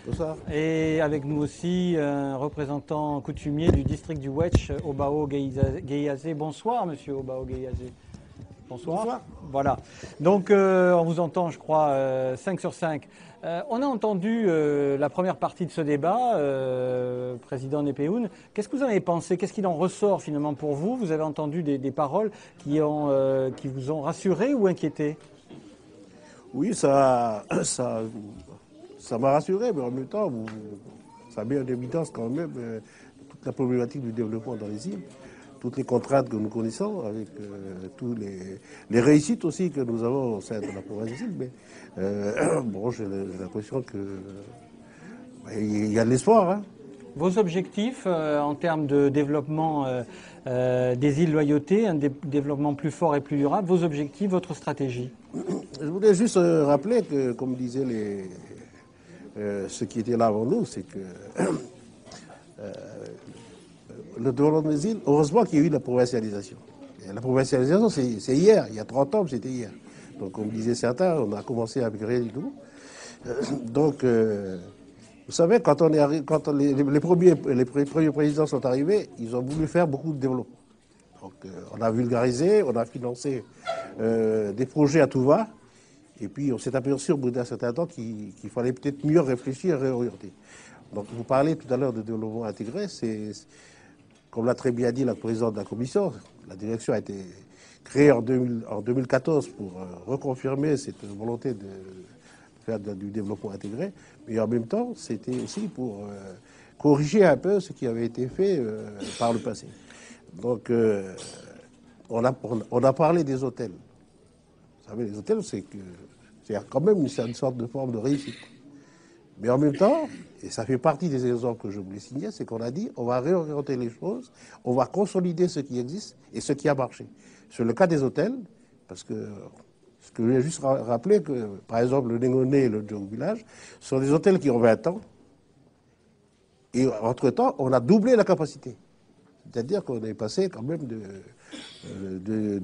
Bonsoir. Et avec nous aussi un représentant coutumier du district du Ouetch, Obao Geyazé. Bonsoir, monsieur Obao Geyazé. Bonsoir. Bonsoir. Voilà. Donc, on vous entend, je crois, 5 sur 5. On a entendu la première partie de ce débat, président Népéoun. Qu'est-ce que vous en avez pensé? Qu'est-ce qu'il en ressort finalement pour vous? Vous avez entendu des paroles qui vous ont rassuré ou inquiété? Oui, ça m'a rassuré, mais en même temps, ça met en évidence quand même toute la problématique du développement dans les îles, toutes les contraintes que nous connaissons, avec tous les réussites aussi que nous avons au sein de la province des îles. Mais bon, j'ai l'impression que il y a de l'espoir. Hein. Vos objectifs en termes de développement des îles Loyauté, un développement plus fort et plus durable, vos objectifs, votre stratégie? Je voulais juste rappeler que, comme disaient ceux qui étaient là avant nous, c'est que le développement des îles, heureusement qu'il y a eu la provincialisation. Et la provincialisation, c'est hier, il y a 30 ans, c'était hier. Donc, comme disaient certains, on a commencé avec rien du tout. Donc, vous savez, quand les premiers présidents sont arrivés, ils ont voulu faire beaucoup de développement. Donc, on a vulgarisé, on a financé des projets à tout va. Et puis, on s'est aperçu au bout d'un certain temps qu'il fallait peut-être mieux réfléchir et réorienter. Donc, vous parlez tout à l'heure de développement intégré. C'est, comme l'a très bien dit la présidente de la commission, la direction a été créée en 2014 pour reconfirmer cette volonté de faire du développement intégré. Mais en même temps, c'était aussi pour corriger un peu ce qui avait été fait par le passé. Donc, on a parlé des hôtels. Vous savez, les hôtels, c'est quand même une sorte de forme de réussite. Mais en même temps, et ça fait partie des exemples que je voulais signer, c'est qu'on a dit on va réorienter les choses, on va consolider ce qui existe et ce qui a marché. Sur le cas des hôtels, parce que ce que je voulais juste rappeler, que par exemple le Négoné et le Djong Village sont des hôtels qui ont 20 ans, et entre-temps, on a doublé la capacité. C'est-à-dire qu'on est passé quand même de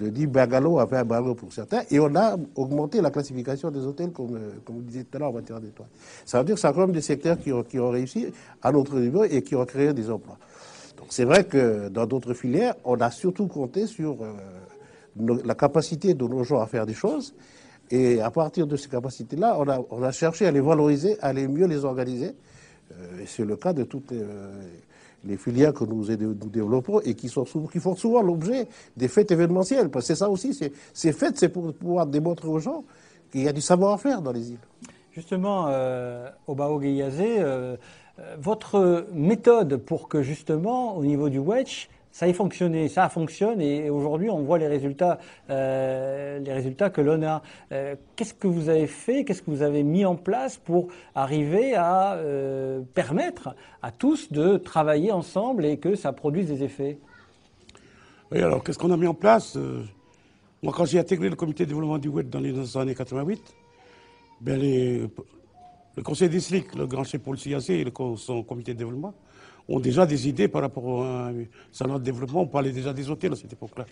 10 bungalows à 20 bungalows pour certains, et on a augmenté la classification des hôtels, comme vous disiez tout à l'heure, en matière d'étoiles. Ça veut dire que c'est quand même des secteurs qui ont réussi à notre niveau et qui ont créé des emplois. Donc c'est vrai que dans d'autres filières, on a surtout compté sur la capacité de nos gens à faire des choses, et à partir de ces capacités-là, on a cherché à les valoriser, à mieux les organiser. Et c'est le cas de toutes les filières que nous développons et qui font souvent l'objet des fêtes événementielles. Parce que c'est ça aussi, ces fêtes, c'est pour pouvoir démontrer aux gens qu'il y a du savoir-faire dans les îles. Justement, Obao Geyazé, votre méthode pour que justement, au niveau du Ouetch, ça ait fonctionné, ça fonctionne et aujourd'hui on voit les résultats que l'on a. Qu'est-ce que vous avez fait, qu'est-ce que vous avez mis en place pour arriver à permettre à tous de travailler ensemble et que ça produise des effets? Oui, alors qu'est-ce qu'on a mis en place? Moi, quand j'ai intégré le comité de développement du Ouetch dans les années 88, ben le conseil district, le grand chef Paul Siassé et son comité de développement ont déjà des idées par rapport à un salon de développement. On parlait déjà des hôtels à cette époque-là.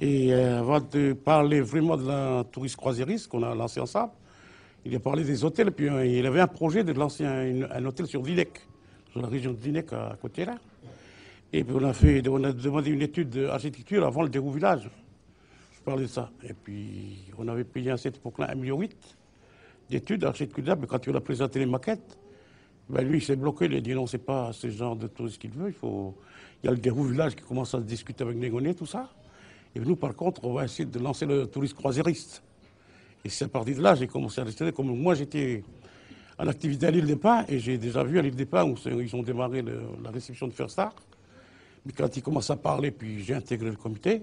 Et avant de parler vraiment de la touriste croisiériste qu'on a lancé ensemble, il a parlé des hôtels. Puis il avait un projet de lancer un hôtel sur Vinec, sur la région de Vinec à côté là. Et puis on a demandé une étude d'architecture avant le déroulage. Je parlais de ça. Et puis on avait payé à cette époque-là 1,8 million d'études d'architecture. Mais quand on a présenté les maquettes, ben lui, il s'est bloqué, il a dit non, c'est pas ce genre de tourisme qu'il veut. Il y a le déroulage qui commence à se discuter avec Négoné, tout ça. Et nous, par contre, on va essayer de lancer le tourisme croisiériste. Et c'est à partir de là, j'ai commencé à rester. Comme moi, j'étais en activité à l'île des Pins, et j'ai déjà vu à l'île des Pins où ils ont démarré la réception de First Star. Mais quand ils commencent à parler, puis j'ai intégré le comité,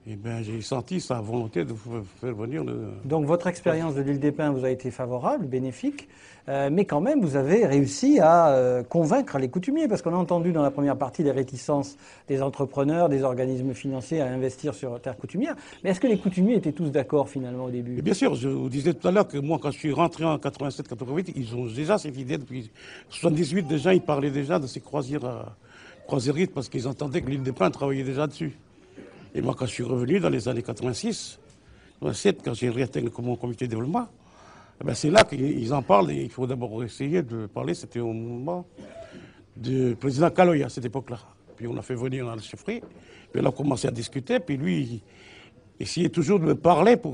et ben, j'ai senti sa volonté de faire venir le... Donc votre expérience de l'île des Pins vous a été favorable, bénéfique, mais quand même vous avez réussi à convaincre les coutumiers, parce qu'on a entendu dans la première partie les réticences des entrepreneurs, des organismes financiers à investir sur terre coutumière. Mais est-ce que les coutumiers étaient tous d'accord finalement au début? Et bien sûr, je vous disais tout à l'heure que moi, quand je suis rentré en 87-88, ils ont déjà cette idée depuis 78 déjà, ils parlaient déjà de ces croisiéristes parce qu'ils entendaient que l'île des Pins travaillait déjà dessus. Et moi, quand je suis revenu dans les années 86, 87, quand j'ai réintégré mon comité de développement, Eh ben, c'est là qu'ils en parlent et il faut d'abord essayer de parler. C'était au moment du président Kaloya à cette époque-là. Puis on a fait venir dans le chefferie, puis on a commencé à discuter, puis lui, il essayait toujours de me parler par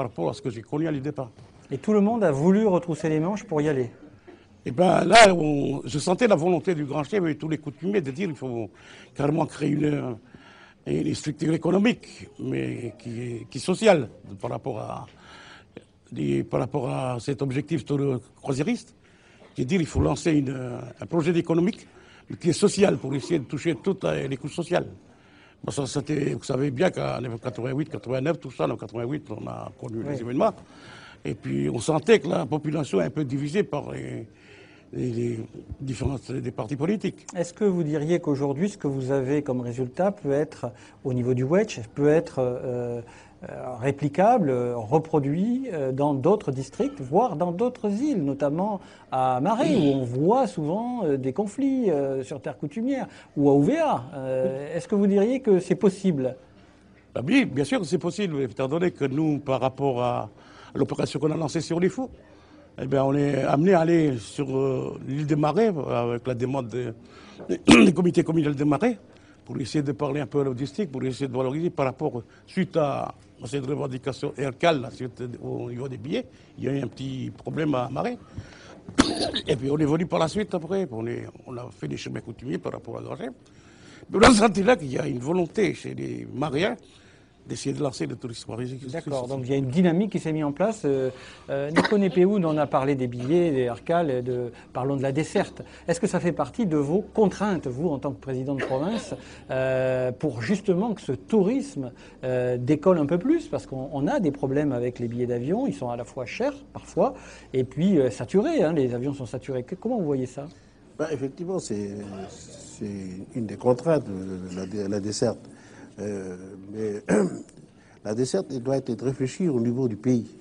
rapport à ce que j'ai connu à l'IDEPA. Et tout le monde a voulu retrousser les manches pour y aller. Et bien là, je sentais la volonté du grand chef et tous les coutumiers de dire qu'il faut carrément créer une structure économique, mais qui est sociale par rapport à cet objectif croisiériste. C'est-à-dire qu'il faut lancer un projet économique qui est social pour essayer de toucher toutes les couches sociales. Bon, ça, vous savez bien qu'en 88, 89, tout ça, en 88, on a connu les événements. Et puis on sentait que la population est un peu divisée par les différences des partis politiques. Est-ce que vous diriez qu'aujourd'hui, ce que vous avez comme résultat peut être, au niveau du Wedge, peut être réplicable, reproduit dans d'autres districts, voire dans d'autres îles, notamment à Marais, où on voit souvent des conflits sur terre coutumière, ou à Ouvéa. Est-ce que vous diriez que c'est possible? Oui, bien sûr que c'est possible, étant donné que nous, par rapport à l'opération qu'on a lancée sur les fous, eh bien, on est amené à aller sur l'île des Marais avec la demande du comité communal des Marais pour essayer de parler un peu au district, pour essayer de valoriser par rapport, suite à cette revendication ERCAL, au niveau des billets, il y a eu un petit problème à Marais. Et puis on est venu par la suite après, on a fait des chemins coutumiers par rapport à Grangem. Mais on a senti là qu'il y a une volonté chez les Mariens d'essayer de lancer le tourisme maritime. D'accord, donc il y a une dynamique qui s'est mise en place. Nico Nepéoun en a parlé des billets, des RCAL, parlons de la desserte. Est-ce que ça fait partie de vos contraintes, vous, en tant que président de province, pour justement que ce tourisme décolle un peu plus? Parce qu'on a des problèmes avec les billets d'avion, ils sont à la fois chers, parfois, et puis saturés, hein, les avions sont saturés. Comment vous voyez ça? Effectivement, c'est une des contraintes de la desserte. Mais la desserte elle doit être réfléchie au niveau du pays.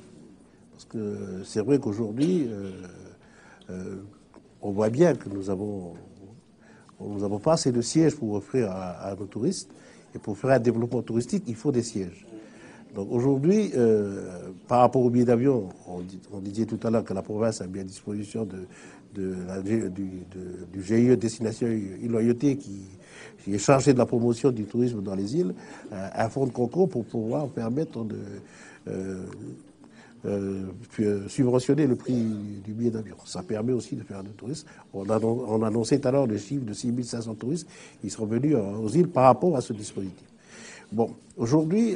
Parce que c'est vrai qu'aujourd'hui, on voit bien que nous n'avons pas assez de sièges pour offrir à nos touristes. Et pour faire un développement touristique, il faut des sièges. Donc aujourd'hui, par rapport aux billets d'avion, on disait tout à l'heure que la province a mis à disposition du GIE Destination Île Loyauté qui est chargé de la promotion du tourisme dans les îles, un fonds de concours pour pouvoir permettre de subventionner le prix du billet d'avion. Ça permet aussi de faire du tourisme. On annonçait tout à l'heure le chiffre de 6500 touristes qui seront venus aux îles par rapport à ce dispositif. Bon, aujourd'hui,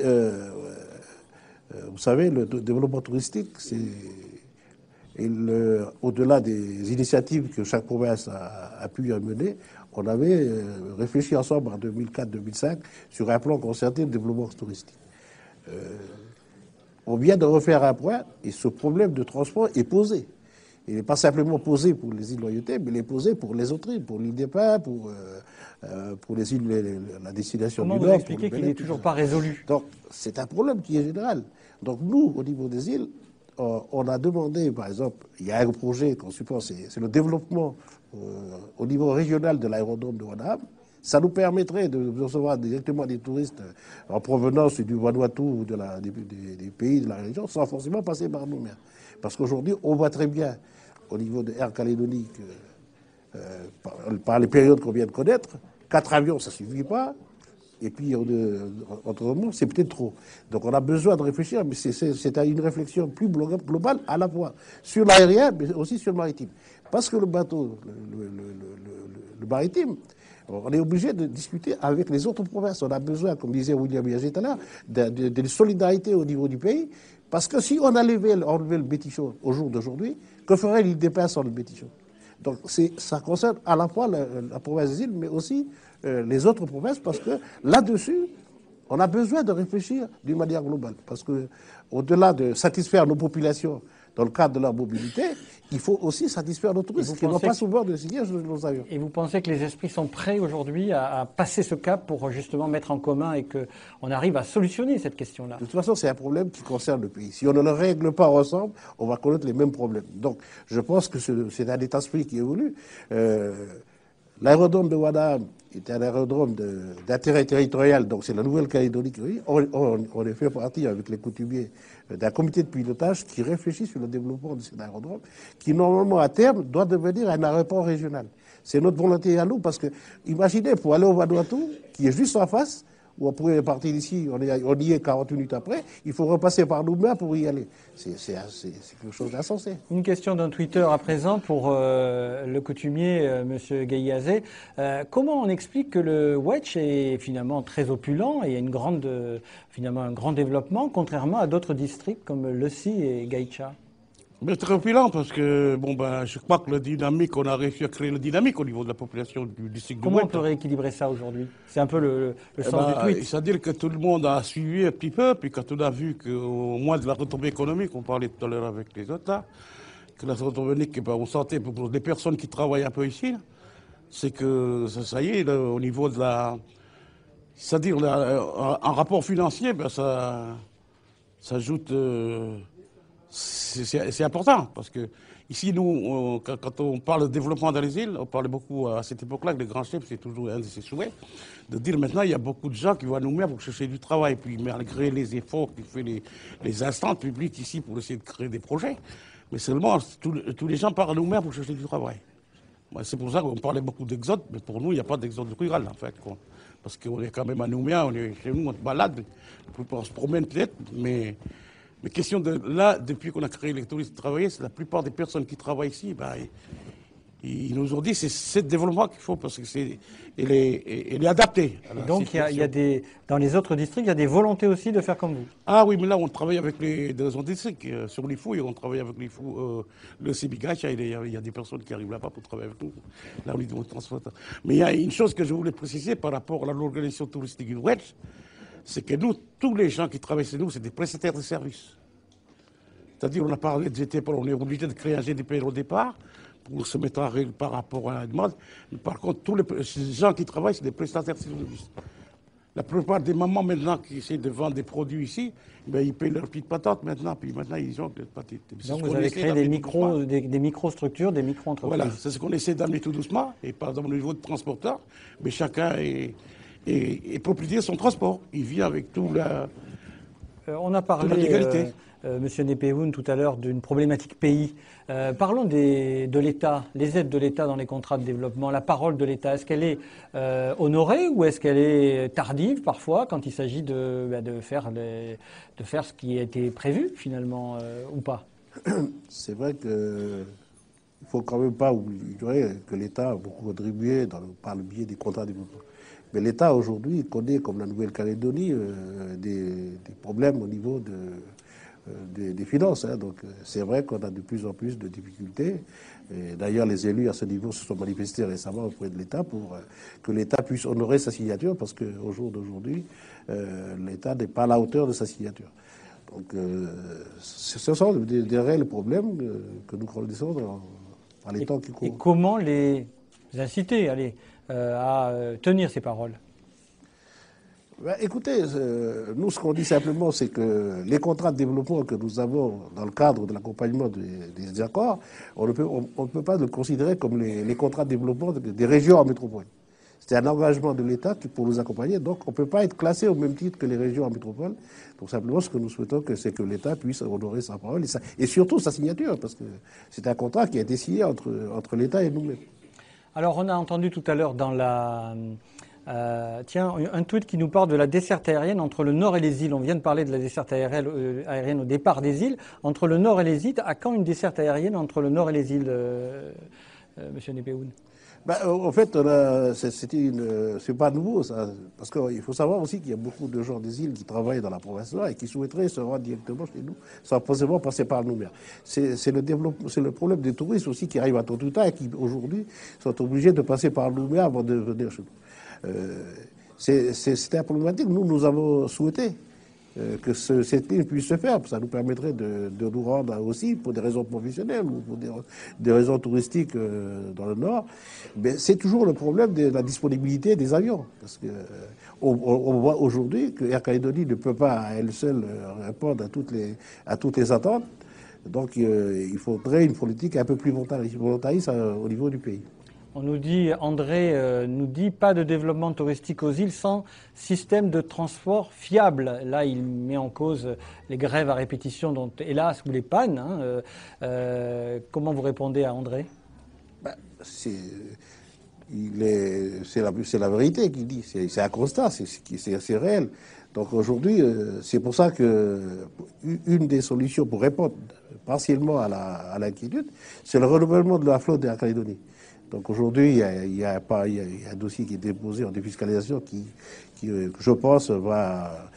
vous savez, le développement touristique, au-delà des initiatives que chaque province a pu mener, on avait réfléchi ensemble en 2004-2005 sur un plan concerté de développement touristique. On vient de refaire un point et ce problème de transport est posé. Il n'est pas simplement posé pour les îles Loyauté, mais il est posé pour les autres îles, pour l'île des Pins, pour les îles, la destination du Nord. Comment vous expliquez qu'il n'est toujours pas résolu? Donc, c'est un problème qui est général. Donc, nous, au niveau des îles, on a demandé, par exemple, il y a un projet qu'on supporte, c'est le développement au niveau régional de l'aérodrome de Ouadam. Ça nous permettrait de recevoir directement des touristes en provenance du Vanuatu ou des pays de la région sans forcément passer par nous-mêmes. Parce qu'aujourd'hui, on voit très bien au niveau de Air Calédonie que, par les périodes qu'on vient de connaître, 4 avions, ça ne suffit pas. Et puis, autrement, c'est peut-être trop. Donc, on a besoin de réfléchir, mais c'est une réflexion plus globale à la fois sur l'aérien, mais aussi sur le maritime. Parce que le bateau, le maritime, on est obligé de discuter avec les autres provinces. On a besoin, comme disait William Yagé tout à l'heure, de solidarité au niveau du pays. Parce que si on enlevait le Bétichon au jour d'aujourd'hui, que ferait l'île des Pins sans le Bétichon? Donc ça concerne à la fois la province des îles, mais aussi les autres provinces, parce que là-dessus, on a besoin de réfléchir d'une manière globale. Parce que au-delà de satisfaire nos populations dans le cadre de la mobilité, il faut aussi satisfaire nos touristes qui n'ont pas souvent de signer nos avions. Et vous pensez que les esprits sont prêts aujourd'hui à passer ce cap pour justement mettre en commun et qu'on arrive à solutionner cette question-là? De toute façon, c'est un problème qui concerne le pays. Si on ne le règle pas ensemble, on va connaître les mêmes problèmes. Donc, je pense que c'est un état d'esprit qui évolue. L'aérodrome de Ouadam était un aérodrome d'intérêt territorial, donc c'est la Nouvelle-Calédonie qui on est fait partie avec les coutumiers d'un comité de pilotage qui réfléchit sur le développement de cet aérodrome, qui normalement à terme doit devenir un aéroport régional. C'est notre volonté à nous, parce que imaginez, pour aller au Vanuatu, qui est juste en face, où on pourrait partir d'ici, on y est 40 minutes après, il faut repasser par Nouméa pour y aller. C'est quelque chose d'insensé. Une question d'un Twitter à présent pour le coutumier, M. Gayazé. Comment on explique que le Wedge est finalement très opulent et a finalement un grand développement, contrairement à d'autres districts comme Lessi et Gaïcha? Mais très opulent, parce que je crois que on a réussi à créer le dynamique au niveau de la population du district de Comment Oued. on peut rééquilibrer ça aujourd'hui? C'est un peu le sens du tweet. C'est-à-dire que tout le monde a suivi un petit peu, puis quand on a vu qu'au moins de la retombée économique, on parlait tout à l'heure avec les autres là, que la retombée économique, on sentait pour les personnes qui travaillent un peu ici, c'est que ça y est, là, au niveau de la... C'est-à-dire, en rapport financier, ça ajoute... C'est important, parce que ici, nous, quand on parle de développement dans les îles, on parlait beaucoup à cette époque-là, que les grands chefs, c'est toujours un de ses souhaits, de dire maintenant, il y a beaucoup de gens qui vont à Nouméa pour chercher du travail, puis malgré les efforts qu'il fait les instances publiques ici pour essayer de créer des projets, mais seulement tous les gens partent à Nouméa pour chercher du travail. C'est pour ça qu'on parlait beaucoup d'exode, mais pour nous, il n'y a pas d'exode rural, en fait. Parce qu'on est quand même à Nouméa, chez nous, on se balade, on se promène peut-être, mais question de là, depuis qu'on a créé les touristes travailler, c'est la plupart des personnes qui travaillent ici, ils nous ont dit c'est ce développement qu'il faut, parce que il est adapté. Donc dans les autres districts, il y a des volontés aussi de faire comme vous. Ah oui, mais là on travaille avec les deux autres districts. Sur les fouilles, on travaille avec les fouilles. Le Sébigacha, il y a des personnes qui arrivent là-bas pour travailler avec nous. Là, au niveau de transport. Mais il y a une chose que je voulais préciser par rapport à l'organisation touristique du Wedge, c'est que nous, tous les gens qui travaillent chez nous, c'est des prestataires de services. C'est-à-dire, on a parlé de GTP, on est obligé de créer un GDPR au départ pour se mettre en règle par rapport à la demande. Mais par contre, tous les gens qui travaillent, c'est des prestataires de services. La plupart des mamans maintenant qui essaient de vendre des produits ici, ils payent leurs petites patates maintenant, puis maintenant ils ont des patates. Donc vous avez créé des micro-structures, des micro-entreprises. Voilà, c'est ce qu'on essaie d'amener tout doucement. Et par exemple, au niveau de transporteur, mais chacun est propriétaire de son transport. Il vit avec tout la... on a parlé, Monsieur Nepehoun, tout à l'heure, d'une problématique pays. Parlons de l'État, les aides de l'État dans les contrats de développement, la parole de l'État. Est-ce qu'elle est honorée ou est-ce qu'elle est tardive parfois quand il s'agit de faire ce qui a été prévu finalement ou pas? C'est vrai qu'il ne faut quand même pas oublier que l'État a beaucoup contribué par le biais des contrats de développement. Mais l'État aujourd'hui connaît, comme la Nouvelle-Calédonie, des problèmes au niveau des finances. Donc c'est vrai qu'on a de plus en plus de difficultés. D'ailleurs, les élus à ce niveau se sont manifestés récemment auprès de l'État pour que l'État puisse honorer sa signature, parce qu'au jour d'aujourd'hui, l'État n'est pas à la hauteur de sa signature. Donc ce sont des réels problèmes que nous connaissons dans les temps qui courent. Et comment les inciter à tenir ces paroles? Écoutez, nous, ce qu'on dit simplement, c'est que les contrats de développement que nous avons dans le cadre de l'accompagnement des accords, on ne peut pas le considérer comme les contrats de développement des régions en métropole. C'est un engagement de l'État pour nous accompagner, donc on ne peut pas être classé au même titre que les régions en métropole. Donc simplement, ce que nous souhaitons, c'est que l'État puisse honorer sa parole et surtout sa signature, parce que c'est un contrat qui a été signé entre l'État et nous-mêmes. Alors, on a entendu tout à l'heure dans un tweet qui nous parle de la desserte aérienne entre le nord et les îles. On vient de parler de la desserte aérienne au départ des îles. Entre le nord et les îles, à quand une desserte aérienne entre le nord et les îles, Monsieur Nepehoun? En fait, c'est pas nouveau, ça, parce qu'il faut savoir aussi qu'il y a beaucoup de gens des îles qui travaillent dans la province là et qui souhaiteraient se rendre directement chez nous, sans forcément passer par Nouméa. C'est le problème des touristes aussi qui arrivent à Tontouta et qui aujourd'hui sont obligés de passer par Nouméa avant de venir chez nous. C'est un problématique. Nous avons souhaité que cette ligne puisse se faire. Ça nous permettrait de nous rendre aussi pour des raisons professionnelles ou pour des raisons touristiques dans le Nord. Mais c'est toujours le problème de la disponibilité des avions. Parce que on voit aujourd'hui que Air Calédonie ne peut pas à elle seule répondre à toutes les attentes. Donc il faudrait une politique un peu plus volontariste au niveau du pays. On nous dit, André nous dit, pas de développement touristique aux îles sans système de transport fiable. Là, il met en cause les grèves à répétition, dont, hélas, ou les pannes. Comment vous répondez à André? C'est la vérité qu'il dit. C'est un constat, c'est réel. Donc aujourd'hui, c'est pour ça que une des solutions pour répondre partiellement à l'inquiétude, c'est le renouvellement de la flotte de la Calédonie. Donc aujourd'hui, il y a un dossier qui est déposé en défiscalisation qui je pense, va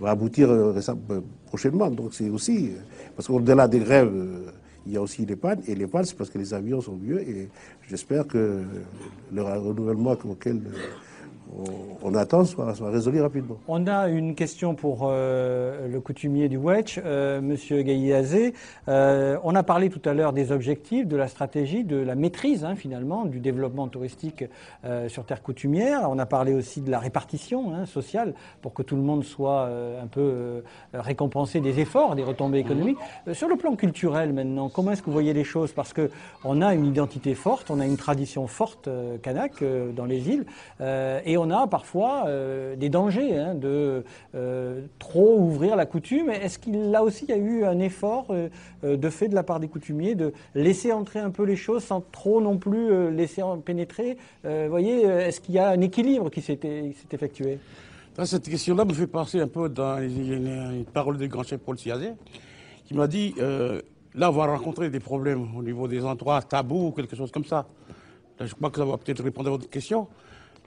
aboutir prochainement. Donc c'est aussi, parce qu'au-delà des grèves, il y a aussi les pannes, et les pannes, c'est parce que les avions sont vieux, et j'espère que le renouvellement auquel on attend soit résolu rapidement. On a une question pour le coutumier du Wedge, Monsieur Gailliazé. On a parlé tout à l'heure des objectifs, de la stratégie, de la maîtrise finalement du développement touristique sur terre coutumière. On a parlé aussi de la répartition sociale pour que tout le monde soit un peu récompensé des efforts, des retombées économiques. Sur le plan culturel maintenant, comment est-ce que vous voyez les choses? Parce que on a une identité forte, on a une tradition forte kanak dans les îles, et on a parfois des dangers de trop ouvrir la coutume. Est-ce qu'il là aussi il y a eu un effort de fait de la part des coutumiers de laisser entrer un peu les choses sans trop non plus laisser pénétrer? Voyez, est-ce qu'il y a un équilibre qui s'est effectué? Cette question-là me fait penser un peu dans une parole du grand chef Paul Siazé, qui m'a dit là on va rencontrer des problèmes au niveau des endroits tabous ou quelque chose comme ça. Là, je crois que ça va peut-être répondre à votre question.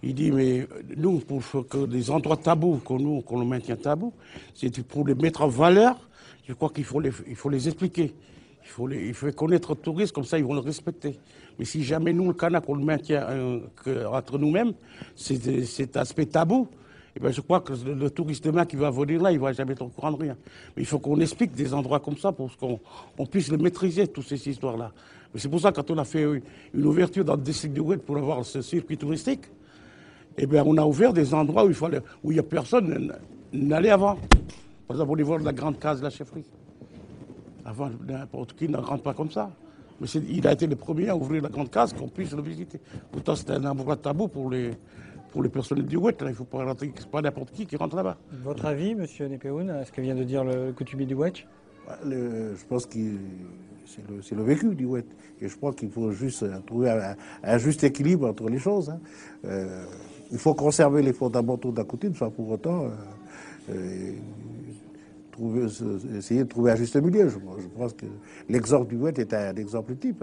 Il dit, mais nous, pour que des endroits tabous, qu'on le maintient tabous, c'est pour les mettre en valeur. Je crois qu'il faut les expliquer. Il faut connaître le tourisme, comme ça ils vont le respecter. Mais si jamais nous, le Kanak, on le maintient entre nous-mêmes, cet aspect tabou, eh bien, je crois que le touriste demain qui va venir là, il ne va jamais être au courant de rien. Mais il faut qu'on explique des endroits comme ça pour qu'on puisse les maîtriser, toutes ces histoires-là. Mais c'est pour ça que quand on a fait une ouverture dans le district du Oued pour avoir ce circuit touristique, eh bien, on a ouvert des endroits où il n'y a personne n'allait avant. Par exemple, au niveau de la grande case de la chefferie. Avant, n'importe qui ne rentre pas comme ça. Mais il a été le premier à ouvrir la grande case qu'on puisse le visiter. Pourtant, c'était un endroit tabou pour les personnels du Oued. Il ne faut pas rentrer, c'est pas n'importe qui rentre là-bas. Votre avis, Monsieur Nepehoun, à ce que vient de dire le coutumier du Wedge? Je pense que c'est le vécu du Oued. Et je crois qu'il faut juste trouver un juste équilibre entre les choses. Il faut conserver les fondamentaux de la coutume, sans pour autant essayer de trouver un juste milieu. Je pense que l'exemple du Oued est un exemple type.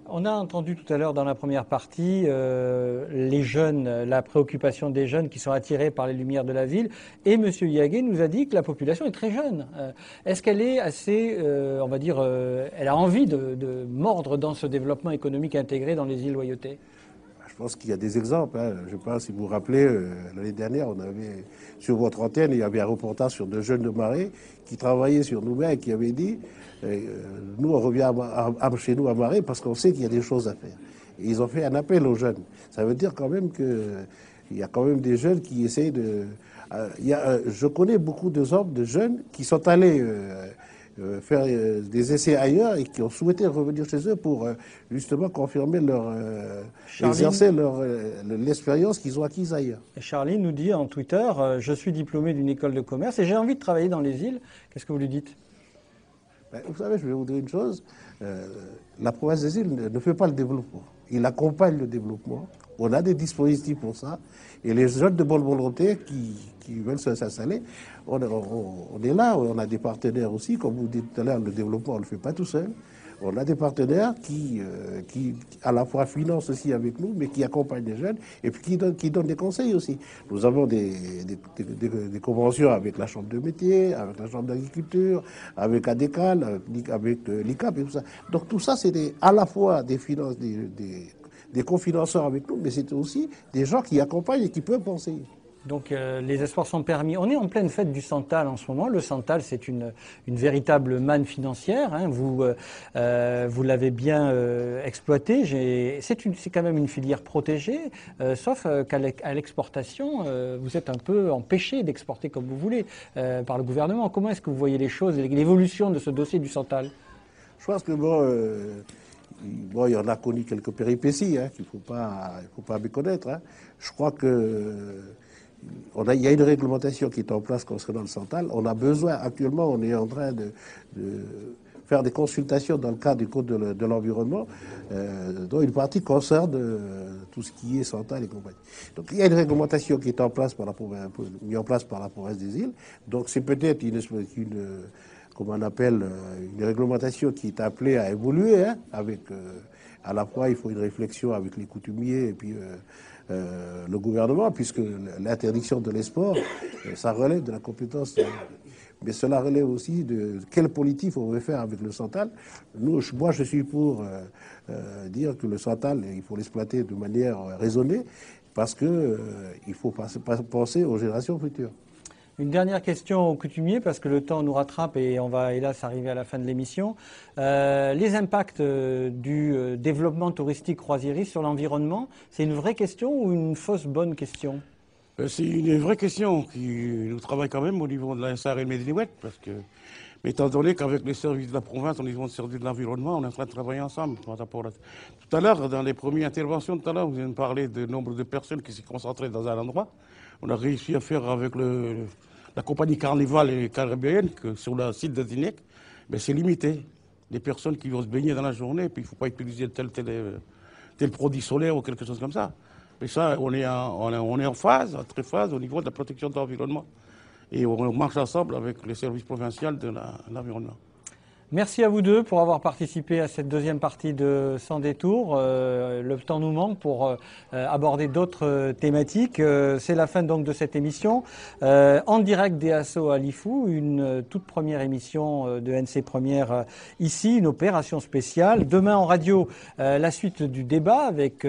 On a entendu tout à l'heure dans la première partie les jeunes, la préoccupation des jeunes qui sont attirés par les lumières de la ville. Et M. Yagué nous a dit que la population est très jeune. Est-ce qu'elle est assez, on va dire, elle a envie de mordre dans ce développement économique intégré dans les îles Loyauté? Je pense qu'il y a des exemples. Je ne sais pas si vous vous rappelez, l'année dernière, on avait sur votre antenne, il y avait un reportage sur deux jeunes de Marais qui travaillaient sur Nouméa et qui avaient dit nous, on revient chez nous à Marais parce qu'on sait qu'il y a des choses à faire. Et ils ont fait un appel aux jeunes. Ça veut dire quand même qu'il y a quand même des jeunes qui essayent de... je connais beaucoup de jeunes qui sont allés faire des essais ailleurs et qui ont souhaité revenir chez eux pour justement confirmer exercer l'expérience qu'ils ont acquise ailleurs. Et Charlie nous dit en Twitter je suis diplômé d'une école de commerce et j'ai envie de travailler dans les îles. Qu'est-ce que vous lui dites? Vous savez, je vais vous dire une chose. La province des îles ne fait pas le développement. Il accompagne le développement. On a des dispositifs pour ça. Et les jeunes de bonne volonté qui veulent s'installer, on est là. On a des partenaires aussi. Comme vous dites tout à l'heure, le développement, on ne le fait pas tout seul. On a des partenaires qui à la fois financent aussi avec nous, mais qui accompagnent les jeunes et puis qui donnent des conseils aussi. Nous avons des conventions avec la Chambre de métier, avec la Chambre d'agriculture, avec ADECAL, avec l'ICAP et tout ça. Donc tout ça, c'est à la fois des finances, des cofinanceurs avec nous, mais c'est aussi des gens qui accompagnent et qui peuvent penser. Donc les espoirs sont permis. On est en pleine fête du Santal en ce moment. Le Santal, c'est une véritable manne financière. Vous l'avez bien exploité. C'est quand même une filière protégée, sauf qu'à l'exportation, vous êtes un peu empêché d'exporter comme vous voulez par le gouvernement. Comment est-ce que vous voyez les choses, l'évolution de ce dossier du Santal? Je pense que bon, il y en a connu quelques péripéties qu'il faut pas méconnaître. Je crois que il y a une réglementation qui est en place concernant le Santal. On a besoin, actuellement, on est en train de faire des consultations dans le cadre du Code de l'environnement, dont une partie concerne tout ce qui est Santal et compagnie. Donc il y a une réglementation qui est en place mise en place par la province des îles. Donc c'est peut-être comme on appelle, une réglementation qui est appelée à évoluer, avec à la fois il faut une réflexion avec les coutumiers et puis le gouvernement, puisque l'interdiction de l'export, ça relève de la compétence, mais cela relève aussi de quelle politique on veut faire avec le Santal. Moi, je suis pour dire que le Santal, il faut l'exploiter de manière raisonnée, parce que il faut penser aux générations futures. Une dernière question aux coutumiers, parce que le temps nous rattrape et on va hélas arriver à la fin de l'émission. Les impacts du développement touristique croisiériste sur l'environnement, c'est une vraie question ou une fausse bonne question? C'est une vraie question qui nous travaille quand même au niveau de la SAR et le Médinouette, parce que, étant donné qu'avec les services de la province, au niveau de service de l'environnement, on est en train de travailler ensemble par rapport à... Tout à l'heure, dans les premières interventions, vous avez parlé du nombre de personnes qui s'est concentrées dans un endroit. On a réussi à faire avec la compagnie Carnival et Caribéenne, que sur le site de Dinec, mais c'est limité. Les personnes qui vont se baigner dans la journée, puis il ne faut pas utiliser tel produit solaire ou quelque chose comme ça. Mais ça, on est en phase, très phase au niveau de la protection de l'environnement. Et on marche ensemble avec les services provinciaux de l'environnement. Merci à vous deux pour avoir participé à cette deuxième partie de Sans détour. Le temps nous manque pour aborder d'autres thématiques. C'est la fin donc de cette émission. En direct des Assauts à Lifou, une toute première émission de NC Première ici, une opération spéciale. Demain en radio, la suite du débat avec